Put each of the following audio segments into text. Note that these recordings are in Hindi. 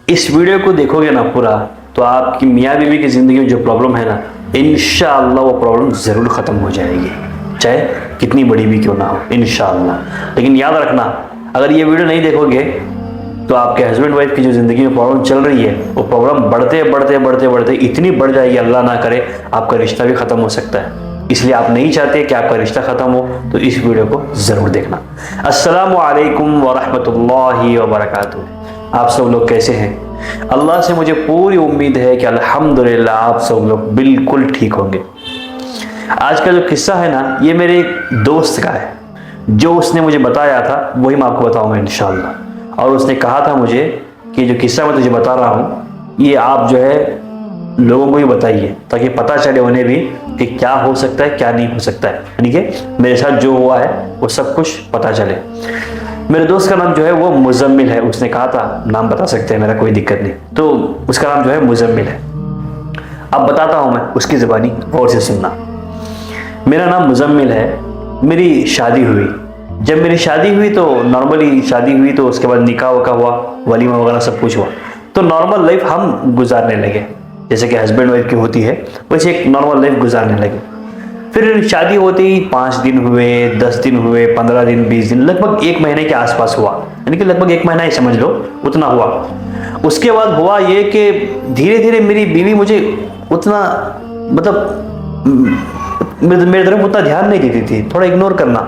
इस वीडियो को देखोगे ना पूरा, तो आपकी मियाँ बीवी की ज़िंदगी में जो प्रॉब्लम है ना, इंशाअल्लाह वो प्रॉब्लम ज़रूर ख़त्म हो जाएगी, चाहे कितनी बड़ी भी क्यों ना हो, इंशाअल्लाह। लेकिन याद रखना, अगर ये वीडियो नहीं देखोगे तो आपके हस्बैंड वाइफ की जो ज़िंदगी में प्रॉब्लम चल रही है, वो प्रॉब्लम बढ़ते बढ़ते बढ़ते बढ़ते इतनी बढ़ जाएगी, अल्लाह ना करे आपका रिश्ता भी ख़त्म हो सकता है। इसलिए आप नहीं चाहते कि आपका रिश्ता ख़त्म हो, तो इस वीडियो को ज़रूर देखना। अस्सलामु अलैकुम वरहमतुल्लाहि वबरकातुहू। आप सब लोग कैसे हैं? अल्लाह से मुझे पूरी उम्मीद है कि अल्हम्दुलिल्लाह आप सब लोग बिल्कुल ठीक होंगे। आज का जो किस्सा है ना, ये मेरे एक दोस्त का है। जो उसने मुझे बताया था वही मैं आपको बताऊंगा इंशाअल्लाह। और उसने कहा था मुझे कि जो किस्सा मैं तुझे बता रहा हूँ, ये आप जो है लोगों को भी बताइए, ताकि पता चले उन्हें भी कि क्या हो सकता है क्या नहीं हो सकता है, यानी कि मेरे साथ जो हुआ है वो सब कुछ पता चले। मेरे दोस्त का नाम जो है वो मुजम्मिल है। उसने कहा था नाम बता सकते हैं, मेरा कोई दिक्कत नहीं। तो उसका नाम जो है मुजम्मिल है। अब बताता हूँ मैं उसकी ज़बानी, गौर से सुनना। मेरा नाम मुजम्मिल है। मेरी शादी हुई। जब मेरी शादी हुई तो नॉर्मली शादी हुई, तो उसके बाद निकाह वका हुआ, वलीमा वगैरह सब कुछ हुआ। तो नॉर्मल लाइफ हम गुजारने लगे, जैसे कि हस्बैंड वाइफ की होती है, वैसे एक नॉर्मल लाइफ गुजारने लगे। फिर शादी होते ही 5 दिन हुए, 10 दिन हुए, 15 दिन, 20 दिन, लगभग 1 महीने के आसपास हुआ, यानी कि लगभग 1 महीना ही समझ लो, उतना हुआ। उसके बाद हुआ ये कि धीरे धीरे मेरी बीवी मुझे उतना, मतलब मेरे तरफ उतना ध्यान नहीं देती थी, थोड़ा इग्नोर करना।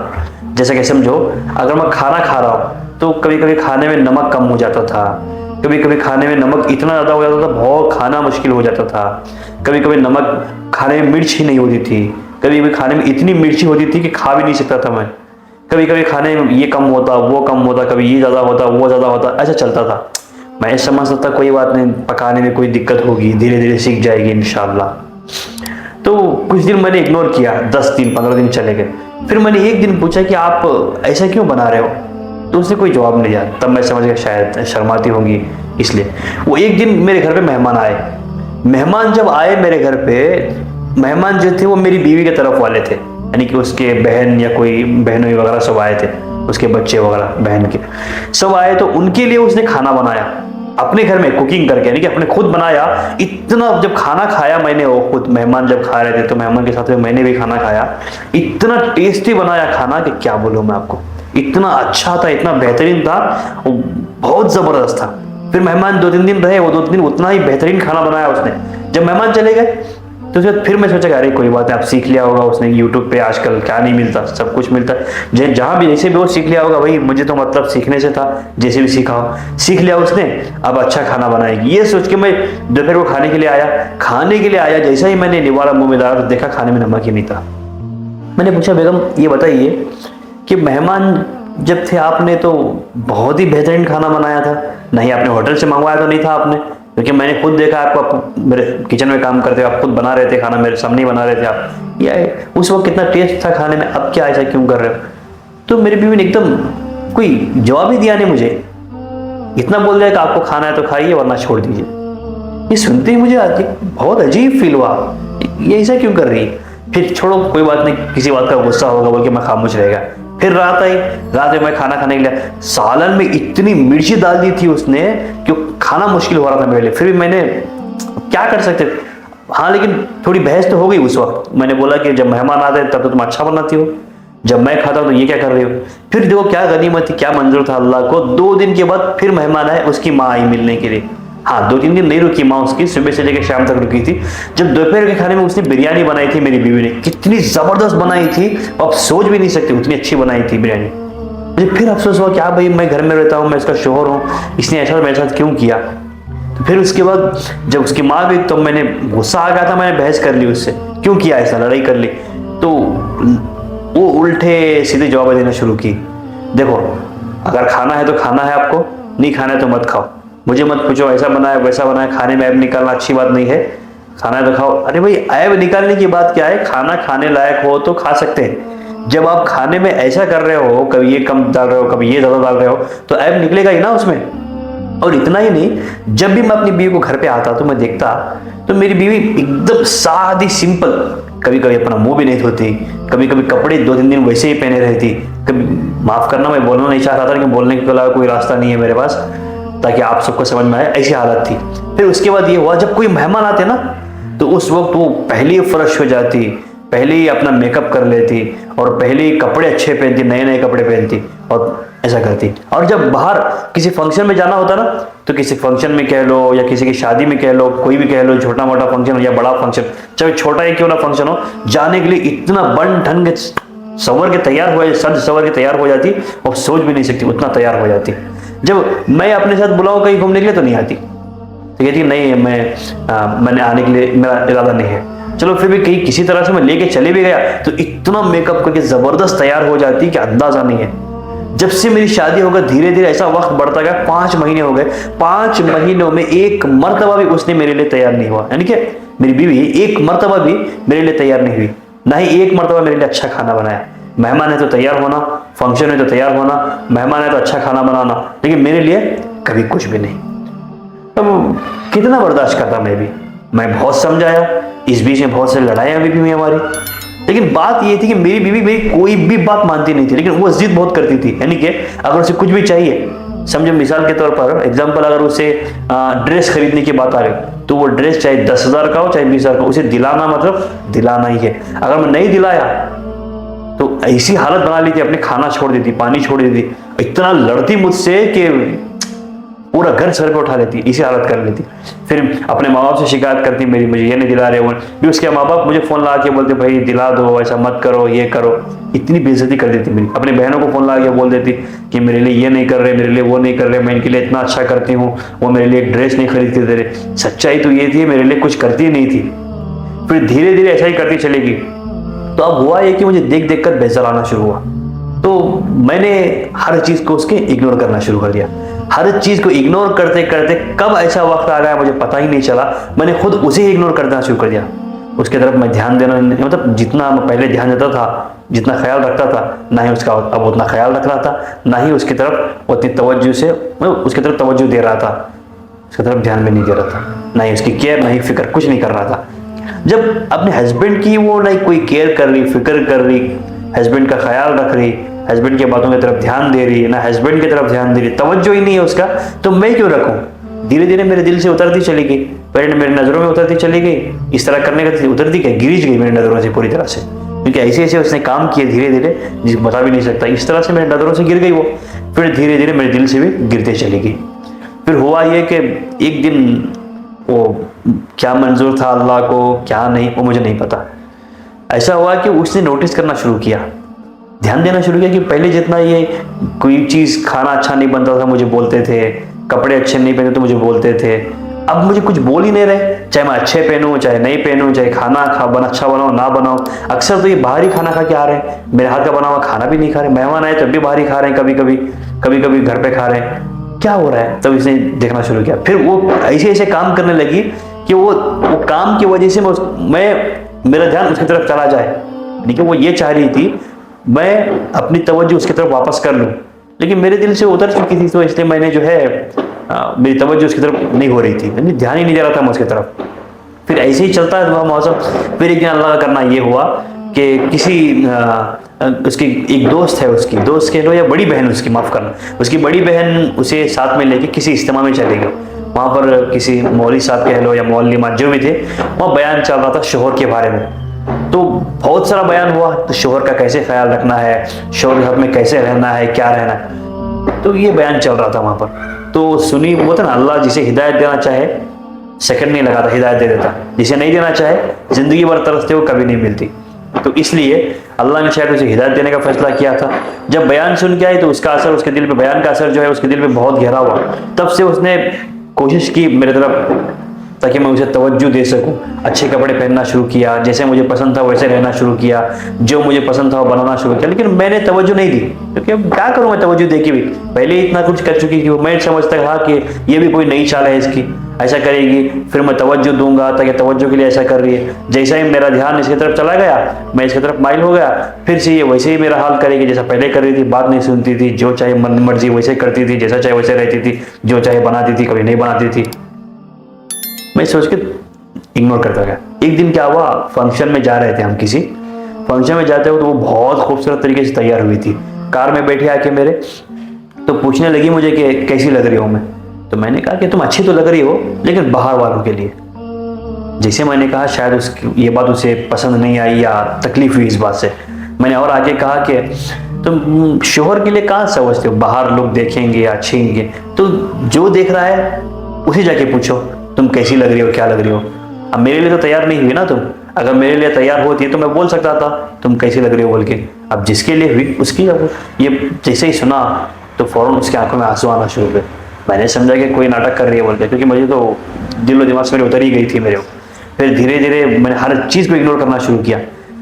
जैसे कि समझो, अगर मैं खाना खा रहा हूँ तो कभी कभी खाने में नमक कम हो जाता था, कभी कभी खाने में नमक इतना ज़्यादा हो जाता था बहुत खाना मुश्किल हो जाता था। कभी कभी नमक खाने में मिर्च ही नहीं होती थी, कभी कभी खाने में इतनी मिर्ची होती थी कि खा भी नहीं सकता था मैं। कभी कभी खाने में ये कम होता, वो कम होता, कभी ये ज़्यादा होता, वो ज़्यादा होता, ऐसा चलता था। मैं समझता था कोई बात नहीं, पकाने में कोई दिक्कत होगी, धीरे धीरे सीख जाएगी इंशाअल्लाह। तो कुछ दिन मैंने इग्नोर किया, 10 दिन 15 दिन चले गए। फिर मैंने एक दिन पूछा कि आप ऐसा क्यों बना रहे हो, तो उसने कोई जवाब नहीं दिया। तब मैं समझ गया शायद शर्माती होंगी, इसलिए। वो एक दिन मेरे घर पे मेहमान आए। मेहमान जब आए मेरे घर पे, मेहमान जो थे वो मेरी बीवी के तरफ वाले थे, यानी कि उसके बहन या कोई बहनोई वगैरह सब आए थे, उसके बच्चे वगैरह बहन के सब आए। तो उनके लिए उसने खाना बनाया अपने घर में, कुकिंग करके, यानी कि अपने खुद बनाया। इतना जब खाना खाया मैंने, वो खुद मेहमान जब खा रहे थे तो मेहमान के साथ में मैंने भी खाना खाया। इतना टेस्टी बनाया खाना कि क्या बोलूं मैं आपको, इतना अच्छा था, इतना बेहतरीन था, बहुत जबरदस्त था। फिर मेहमान 2-3 दिन रहे, वो 2-3 दिन उतना ही बेहतरीन खाना बनाया उसने। जब मेहमान चले गए तो फिर मैं सोचा अरे कोई बात है, आप सीख लिया होगा उसने, यूट्यूब पे आजकल क्या नहीं मिलता, सब कुछ मिलता है, जहाँ भी जैसे भी वो सीख लिया होगा। भाई मुझे तो मतलब सीखने से था, जैसे भी सीखा हो, सीख लिया उसने, अब अच्छा खाना बनाएगी, ये सोच के मैं दोपहर को खाने के लिए आया। जैसा ही मैंने निवाला मुंह में डाला, देखा खाने में नमक ही नहीं था। मैंने पूछा बेगम ये बताइए कि मेहमान जब थे आपने तो बहुत ही बेहतरीन खाना बनाया था, नहीं आपने होटल से मंगवाया तो नहीं था आपने? क्योंकि मैंने खुद देखा आपको, आप मेरे किचन में काम करते हो, आप खुद बना रहे थे खाना, मेरे सामने ही बना रहे थे आप। ये उस वक्त कितना टेस्ट था खाने में, अब क्या ऐसा क्यों कर रहे हो? तो मेरी बीवी ने एकदम कोई जवाब ही दिया नहीं मुझे, इतना बोल दिया कि आपको खाना है तो खाइए वरना छोड़ दीजिए। ये सुनते ही मुझे बहुत अजीब फील हुआ, ये ऐसा क्यों कर रही है? फिर छोड़ो कोई बात नहीं, किसी बात का गुस्सा होगा बोल के मैं खामोश रहेगा। फिर रात आई, रात में मैं खाना खाने के लिए, सालन में इतनी मिर्ची डाल दी थी उसने कि खाना मुश्किल हो रहा था मेरे लिए। फिर भी मैंने क्या कर सकते, हाँ लेकिन थोड़ी बहस तो हो गई उस वक्त। मैंने बोला कि जब मेहमान आते हैं तब तो तुम अच्छा बनाती हो, जब मैं खाता हूँ तो ये क्या कर रही हो? फिर देखो क्या गनीमत थी, क्या मंजूर था अल्लाह को। 2 दिन के बाद फिर मेहमान आए, उसकी माँ आई मिलने के लिए। हाँ 2-3 दिन नहीं रुकी माँ उसकी, सुबह से लेकर शाम तक रुकी थी। जब दोपहर के खाने में उसने बिरयानी बनाई थी मेरी बीवी ने, कितनी जबरदस्त बनाई थी, आप सोच भी नहीं सकते उतनी अच्छी बनाई थी बिरयानी। मुझे फिर अफसोस हुआ क्या भाई, मैं घर में रहता हूँ, मैं इसका शोहर हूँ, इसने ऐसा मेरे साथ क्यों किया? तो फिर उसके बाद जब उसकी माँ भी, तो मैंने गुस्सा आ गया था, मैंने बहस कर ली उससे, क्यों किया ऐसा, लड़ाई कर ली। तो वो उल्टे सीधे जवाब देना शुरू की। देखो अगर खाना है तो खाना है आपको, नहीं खाना है तो मत खाओ, मुझे मत पूछो ऐसा बनाया वैसा बनाया, खाने में ऐब निकालना अच्छी बात नहीं है, खाना है तो खाओ। अरे भाई ऐब निकालने की बात क्या है, खाना खाने लायक हो तो खा सकते हैं। जब आप खाने में ऐसा कर रहे हो, कभी ये कम डाल रहे हो, कभी ये ज़्यादा डाल रहे हो, तो ऐब निकलेगा ही ना उसमें। और इतना ही नहीं, जब भी मैं अपनी बीवी को घर पे आता तो मैं देखता तो मेरी बीवी एकदम सादी सिंपल, कभी कभी अपना मुंह भी नहीं धोती, कभी कभी कपड़े 2-3 दिन वैसे ही पहने रहती। कभी, माफ करना मैं बोलना नहीं चाह रहा था, लेकिन बोलने के अलावा कोई रास्ता नहीं है मेरे पास। ताकि आप सबको समझ में आए, ऐसी हालत थी। फिर उसके बाद ये हुआ, जब कोई मेहमान आते ना तो उस वक्त वो पहले ही फ्रेश हो जाती, पहले ही अपना मेकअप कर लेती और पहले ही कपड़े अच्छे पहनती, नए नए कपड़े पहनती और ऐसा करती। और जब बाहर किसी फंक्शन में जाना होता ना, तो किसी फंक्शन में कह लो या किसी की शादी में कह लो, कोई भी कह लो, छोटा मोटा फंक्शन हो या बड़ा फंक्शन, चाहे छोटा ही क्यों ना फंक्शन हो, जाने के लिए इतना बन ठन के सवर के तैयार हो, सज सवर के तैयार हो जाती और सोच भी नहीं सकती, उतना तैयार हो जाती। जब मैं अपने साथ बुलाऊं कहीं घूमने के लिए तो नहीं आती, तो कहती नहीं मैंने आने के लिए मेरा इरादा नहीं है। चलो फिर भी कहीं किसी तरह से मैं लेके चले भी गया तो इतना मेकअप करके जबरदस्त तैयार हो जाती कि अंदाजा नहीं है। जब से मेरी शादी होकर धीरे धीरे ऐसा वक्त बढ़ता गया, 5 महीने हो गए, 5 महीनों में एक मर्तबा भी उसने मेरे लिए तैयार नहीं हुआ। यानी कि मेरी बीवी एक मर्तबा भी मेरे लिए तैयार नहीं हुई, ना ही एक मर्तबा मेरे लिए अच्छा खाना बनाया। मेहमान है तो तैयार होना, फंक्शन है तो तैयार होना, मेहमान है तो अच्छा खाना बनाना, लेकिन मेरे लिए कभी कुछ भी नहीं। अब कितना बर्दाश्त करता मैं बहुत समझाया, इस बीच में बहुत सारी लड़ाइयाँ भी हुई हमारी, लेकिन बात ये थी कि मेरी बीवी मेरी कोई भी बात मानती नहीं थी, लेकिन वो जिद बहुत करती थी। यानी कि अगर उसे कुछ भी चाहिए, समझो मिसाल के तौर पर एग्जांपल, अगर उसे ड्रेस खरीदने की बात आ गई तो वो ड्रेस चाहे 10,000 का हो चाहे 20,000 का, उसे दिलाना मतलब दिलाना ही है। अगर मैं नहीं दिलाया तो ऐसी हालत बना ली थी, अपने खाना छोड़ देती, पानी छोड़ देती, इतना लड़ती मुझसे कि पूरा घर सर पे उठा लेती, इसी हालत कर लेती। फिर अपने माँ बाप से शिकायत करती मेरी, मुझे ये नहीं दिला रहे हो। भी उसके माँ बाप मुझे फोन लगा के बोलते भाई दिला दो, ऐसा मत करो, ये करो। इतनी बेइज्जती कर देती मेरी। अपने बहनों को फोन लगा के बोल देती कि मेरे लिए ये नहीं कर रहे, मेरे लिए वो नहीं कर रहे, मैं इनके लिए इतना अच्छा करती हूँ, वो मेरे लिए एक ड्रेस नहीं खरीद के दे रहे। सच्चाई तो ये थी, मेरे लिए कुछ करती नहीं थी। फिर धीरे धीरे ऐसा ही करती चलेगी। तो अब हुआ ये कि मुझे देख देख कर बेजार आना शुरू हुआ, तो मैंने हर चीज को उसके इग्नोर करना शुरू कर दिया। हर चीज को इग्नोर करते करते कब ऐसा वक्त आ गया मुझे पता ही नहीं चला, मैंने खुद उसे ही इग्नोर करना शुरू कर दिया। उसके तरफ मैं ध्यान देना, मतलब जितना मैं पहले ध्यान देता था, जितना ख्याल रखता था, ना ही उसका अब उतना ख्याल रख रहा था, ना ही उसकी तरफ उतनी तवज्जो से उसकी तरफ तवज्जो दे रहा था, उसकी तरफ ध्यान भी नहीं दे रहा था, ना ही उसकी केयर, ना ही फिक्र, कुछ नहीं कर रहा था। जब अपने हस्बैंड की वो ना कोई केयर कर रही, फिक्र कर रही, हस्बैंड का ख्याल रख रही, हस्बैंड की बातों की तरफ ध्यान दे रही है, ना हस्बैंड की तरफ ध्यान दे रही, तवज्जो ही नहीं है उसका, तो मैं क्यों रखूं। धीरे धीरे मेरे दिल से उतरती चली गई, पहले मेरी नजरों में उतरती चली गई। इस तरह करने का उतरती क्या, गिर गई मेरी नजरों से पूरी तरह से, क्योंकि ऐसे ऐसे उसने काम किए धीरे धीरे, जिसको बता भी नहीं सकता। इस तरह से मेरी नजरों से गिर गई वो, फिर धीरे धीरे मेरे दिल से भी गिरते चली गई। फिर हुआ ये कि एक दिन वो क्या मंजूर था अल्लाह को, क्या नहीं, वो मुझे नहीं पता। ऐसा हुआ कि उसने नोटिस करना शुरू किया, ध्यान देना शुरू किया कि पहले जितना ये कोई चीज़ खाना अच्छा नहीं बनता था मुझे बोलते थे, कपड़े अच्छे नहीं पहने तो मुझे बोलते थे, अब मुझे कुछ बोल ही नहीं रहे। चाहे मैं अच्छे पहनूं चाहे नहीं पहनूं, चाहे खाना अच्छा बनाओ ना बनाओ, अक्सर तो ये बाहरी खाना खा के आ रहे हैं, मेरे हाथ का बना हुआ खाना भी नहीं खा रहे। मेहमान आए तब भी बाहरी खा रहे हैं, कभी कभी घर पे खा रहे हैं, क्या हो रहा है। तब इसने देखना शुरू किया। फिर वो ऐसे ऐसे काम करने लगी कि वो काम की वजह से मेरा ध्यान उसकी तरफ चला जाए। लेकिन वो ये चाह रही थी मैं अपनी तवज्जो उसकी तरफ वापस कर लूं, लेकिन मेरे दिल से उतर चुकी थी, तो इसलिए मैंने जो है मेरी तवज्जो उसकी तरफ नहीं हो रही थी, यानी ध्यान ही नहीं दे रहा था मैं उसकी तरफ। फिर ऐसे ही चलता है मौसम। फिर एक दिन अल्लाह का करना ये हुआ कि किसी उसकी एक दोस्त है, उसकी दोस्त कह लो या बड़ी बहन उसकी, माफ़ करना, उसकी बड़ी बहन उसे साथ में लेके किसी इज्तिमा में चले गए। वहाँ पर किसी मौलवी साहब कह लो या मौलवी जो भी थे, वहाँ बयान चल रहा था शोहर के बारे में। तो बहुत सारा बयान हुआ, तो शोहर का कैसे ख्याल रखना है, शोहर के साथ में कैसे रहना है, क्या रहना है, तो ये बयान चल रहा था वहाँ पर। तो सुनी, वो था ना, अल्लाह जिसे हिदायत देना चाहे सेकंड नहीं लगाता, हिदायत दे देता, जिसे नहीं देना चाहे जिंदगी भर तरसते हो कभी नहीं मिलती। तो इसलिए अल्लाह ने शायद उसे हिदायत देने का फैसला किया था। जब बयान सुन के आई तो उसका असर उसके दिल पे, बयान का असर जो है उसके दिल पे बहुत गहरा हुआ। तब से उसने कोशिश की मेरे तरफ, ताकि मैं उसे तवज्जो दे सकूं। अच्छे कपड़े पहनना शुरू किया, जैसे मुझे पसंद था वैसे रहना शुरू किया, जो मुझे पसंद था वो बनाना शुरू किया। लेकिन मैंने तवज्जो नहीं दी, क्योंकि अब क्या करूं मैं तवज्जो दे के भी, पहले ही इतना कुछ कर चुकी थी। मैं समझता था कि ये भी कोई नई चाल है इसकी, ऐसा करेगी फिर मैं तवज्जो दूंगा, ताकि तवज्जो के लिए ऐसा कर रही है। जैसा ही मेरा ध्यान इसकी तरफ चला गया, मैं इसकी तरफ माइल हो गया, फिर से ये वैसे ही मेरा हाल करेगी जैसा पहले कर रही थी। बात नहीं सुनती थी, जो चाहे मन मर्जी वैसे करती थी, जैसा चाहे वैसे रहती थी, जो चाहे बनाती थी, कभी नहीं बनाती थी। मैं सोच के इग्नोर करता गया। एक दिन क्या हुआ, फंक्शन में जा रहे थे हम, किसी फंक्शन में जाते हो तो वो बहुत खूबसूरत तरीके से तैयार हुई थी, कार में बैठी आके मेरे, तो पूछने लगी मुझे कि कैसी लग रही हूँ मैं। तो मैंने कहा कि तुम अच्छी तो लग रही हो लेकिन बाहर वालों के लिए। जैसे मैंने कहा शायद उसकी ये बात उसे पसंद नहीं आई या तकलीफ हुई इस बात से। मैंने और आगे कहा कि तुम शोहर के लिए कहाँ समझते हो, बाहर लोग देखेंगे या अच्छेंगे, तो जो देख रहा है उसी जाके पूछो तुम कैसी लग रही हो, क्या लग रही हो। अब मेरे लिए तो तैयार नहीं हुई ना तुम, अगर मेरे लिए तैयार होती तो मैं बोल सकता था तुम कैसी लग रही हो बोल के। अब जिसके लिए हुई उसकी, अब ये जैसे ही सुना तो फौरन उसकी आंखों में आंसू आना शुरू हुए। मैंने समझा कि कोई नाटक कर रही है बोल के, क्योंकि मुझे तो दिलो दिमाग से मेरे उतर ही गई थी मेरे। फिर धीरे धीरे मैंने हर चीज़ को इग्नोर करना शुरू किया।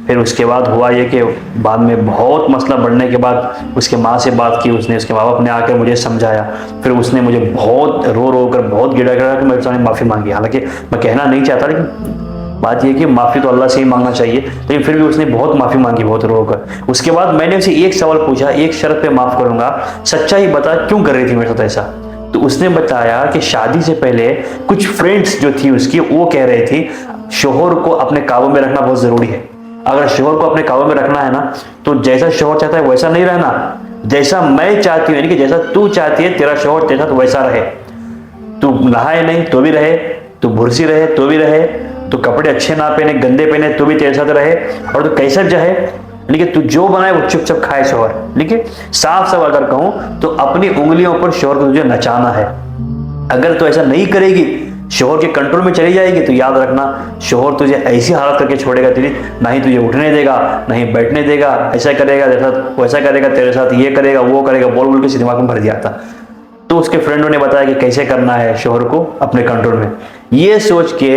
फिर उसके बाद हुआ ये कि बाद में बहुत मसला बढ़ने के बाद उसके माँ से बात की उसने, उसके माँ बाप ने आकर मुझे समझाया। फिर उसने मुझे बहुत रो रो कर बहुत गिड़ा गिड़ा कर मेरे सामने माफ़ी मांगी। हालांकि मैं कहना नहीं चाहता, लेकिन बात यह कि माफ़ी तो अल्लाह से ही मांगना चाहिए, लेकिन फिर भी उसने बहुत माफ़ी मांगी, बहुत रो कर। उसके बाद मैंने उसे एक सवाल पूछा, एक शर्त पे माफ़ करूँगा, सच्चाई बता क्यों कर रही थी मेरे साथ ऐसा। तो उसने बताया कि शादी से पहले कुछ फ्रेंड्स जो थी उसकी वो कह रहे थी शोहर को अपने काबू में रखना बहुत ज़रूरी है। अगर शोहर को अपने काबू में रखना है ना तो जैसा शोहर चाहता है वैसा नहीं रहना, जैसा मैं चाहती हूँ, यानी कि जैसा तू चाहती है तेरा शोहर तेरे साथ वैसा रहे। तू नहाए नहीं तो भी रहे, तू भुर्सी रहे तो भी रहे, तू कपड़े अच्छे ना पहने गंदे पहने तो भी तेरे साथ रहे, और तू कैसा चाहे, यानी कि तू जो बनाए वो चुपचाप खाए शोहर। लेकिन साफ साफ अगर कहूँ तो अपनी उंगलियों पर शोहर को तुझे नचाना है। अगर तू ऐसा नहीं करेगी, शोहर के कंट्रोल में चली जाएगी, तो याद रखना शोहर तुझे ऐसी हालत करके छोड़ेगा तेरी, ना ही तुझे उठने देगा ना ही बैठने देगा, ऐसा करेगा तेरे साथ वैसा करेगा, तेरे साथ ये करेगा वो करेगा, बोल बोल के इसी दिमाग में भर दिया था। तो उसके फ्रेंडों ने बताया कि कैसे करना है शोहर को अपने कंट्रोल में। ये सोच के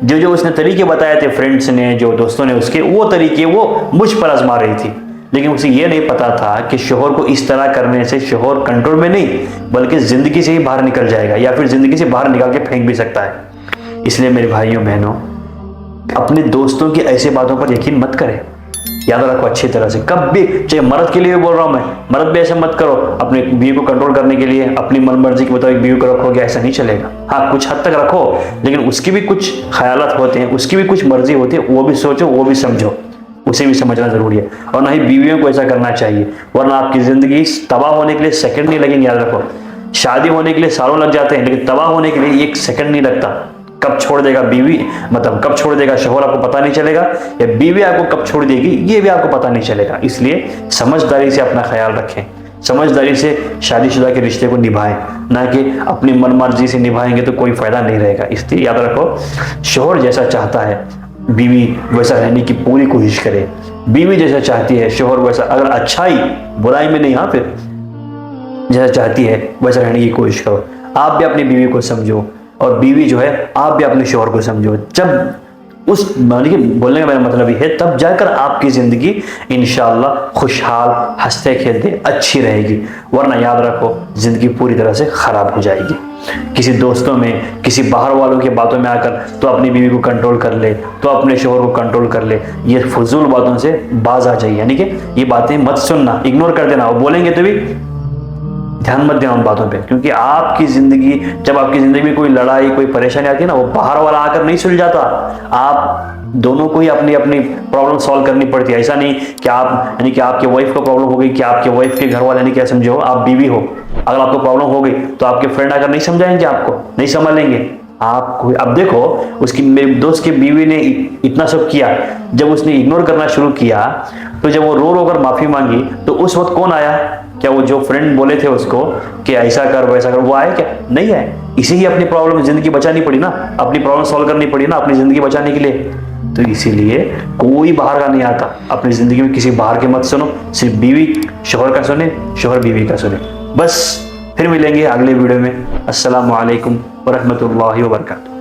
जो जो उसने तरीके बताए थे फ्रेंड्स ने, जो दोस्तों ने उसके, वो तरीके वो मुझ पर आजमा रही थी। लेकिन उसे ये नहीं पता था कि शोहर को इस तरह करने से शोहर कंट्रोल में नहीं बल्कि जिंदगी से ही बाहर निकल जाएगा, या फिर जिंदगी से बाहर निकाल के फेंक भी सकता है। इसलिए मेरे भाइयों बहनों, अपने दोस्तों की ऐसी बातों पर यकीन मत करें। याद रखो अच्छी तरह से, कब भी, चाहे मर्द के लिए भी बोल रहा हूं मैं, मर्द भी ऐसा मत करो। अपने बीवी को कंट्रोल करने के लिए अपनी मन मर्जी के मुताबिक बीवी को रखोगे, ऐसा नहीं चलेगा। हाँ, कुछ हद तक रखो, लेकिन उसकी भी कुछ ख्यालात होते हैं, उसकी भी कुछ मर्जी होती है, वो भी सोचो, वो भी समझो, उसे भी समझना जरूरी है। और ना ही बीवियों को ऐसा करना चाहिए, वरना आपकी जिंदगी तबाह होने के लिए सेकंड नहीं लगेंगे। याद रखो, शादी होने के लिए सालों लग जाते हैं, लेकिन तबाह होने के लिए एक सेकंड नहीं लगता। कब छोड़ देगा बीवी, मतलब कब छोड़ देगा शोहर आपको पता नहीं चलेगा, या बीवी आपको कब छोड़ देगी ये भी आपको पता नहीं चलेगा। इसलिए समझदारी से अपना ख्याल रखें, समझदारी से शादीशुदा के रिश्ते को निभाएं, ना कि अपनी मनमर्जी से निभाएंगे तो कोई फायदा नहीं रहेगा। इसलिए याद रखो, शोहर जैसा चाहता है बीवी वैसा रहने की पूरी कोशिश करे, बीवी जैसा चाहती है शोहर वैसा, अगर अच्छाई बुराई में नहीं, हाँ फिर जैसा चाहती है वैसा रहने की कोशिश करो। आप भी अपनी बीवी को समझो, और बीवी जो है आप भी अपने शोहर को समझो। जब उस बोलने का मेरा मतलब ये है, तब जाकर आपकी जिंदगी इंशाअल्लाह खुशहाल हंसते खेलते अच्छी रहेगी। वरना याद रखो, जिंदगी पूरी तरह से खराब हो जाएगी। किसी दोस्तों में, किसी बाहर वालों की बातों में आकर तो अपनी बीवी को कंट्रोल कर ले, तो अपने शोहर को कंट्रोल कर ले, ये फजूल बातों से बाज आ जाइए। यानी कि ये बातें मत सुनना, इग्नोर कर देना। वो बोलेंगे तो भी ध्यान मत देना उन बातों पे, क्योंकि आपकी जिंदगी, जब आपकी जिंदगी में कोई लड़ाई, कोई परेशानी आती है ना, वो बाहर वाला आकर नहीं सुलझाता, आप दोनों को ही अपनी अपनी प्रॉब्लम सॉल्व करनी पड़ती है। ऐसा नहीं कि आप, यानी कि आपके वाइफ को प्रॉब्लम हो गई कि आपके वाइफ के घर वाले ने क्या समझो, आप बीवी हो, अगर आपको प्रॉब्लम हो गई तो आपके फ्रेंड आकर नहीं समझाएंगे, आपको नहीं संभालेंगे आपको। अब देखो, उसकी, मेरे दोस्त की बीवी ने इतना सब किया, जब उसने इग्नोर करना शुरू किया, तो जब वो रो रो कर माफी मांगी, तो उस वक्त कौन आया? क्या वो जो फ्रेंड बोले थे उसको कि ऐसा कर वैसा कर, वो आए? क्या नहीं आए। इसे ही अपनी प्रॉब्लम, जिंदगी बचानी पड़ी ना, अपनी प्रॉब्लम सॉल्व करनी पड़ी ना अपनी जिंदगी बचाने के लिए। तो इसीलिए कोई बाहर का नहीं आता, अपनी जिंदगी में किसी बाहर के मत सुनो, सिर्फ बीवी शोहर का सुने, शोहर बीवी का सुने। बस, फिर मिलेंगे अगले वीडियो में। अस्सलामु अलैकुम व रहमतुल्लाहि व बरकातुहू।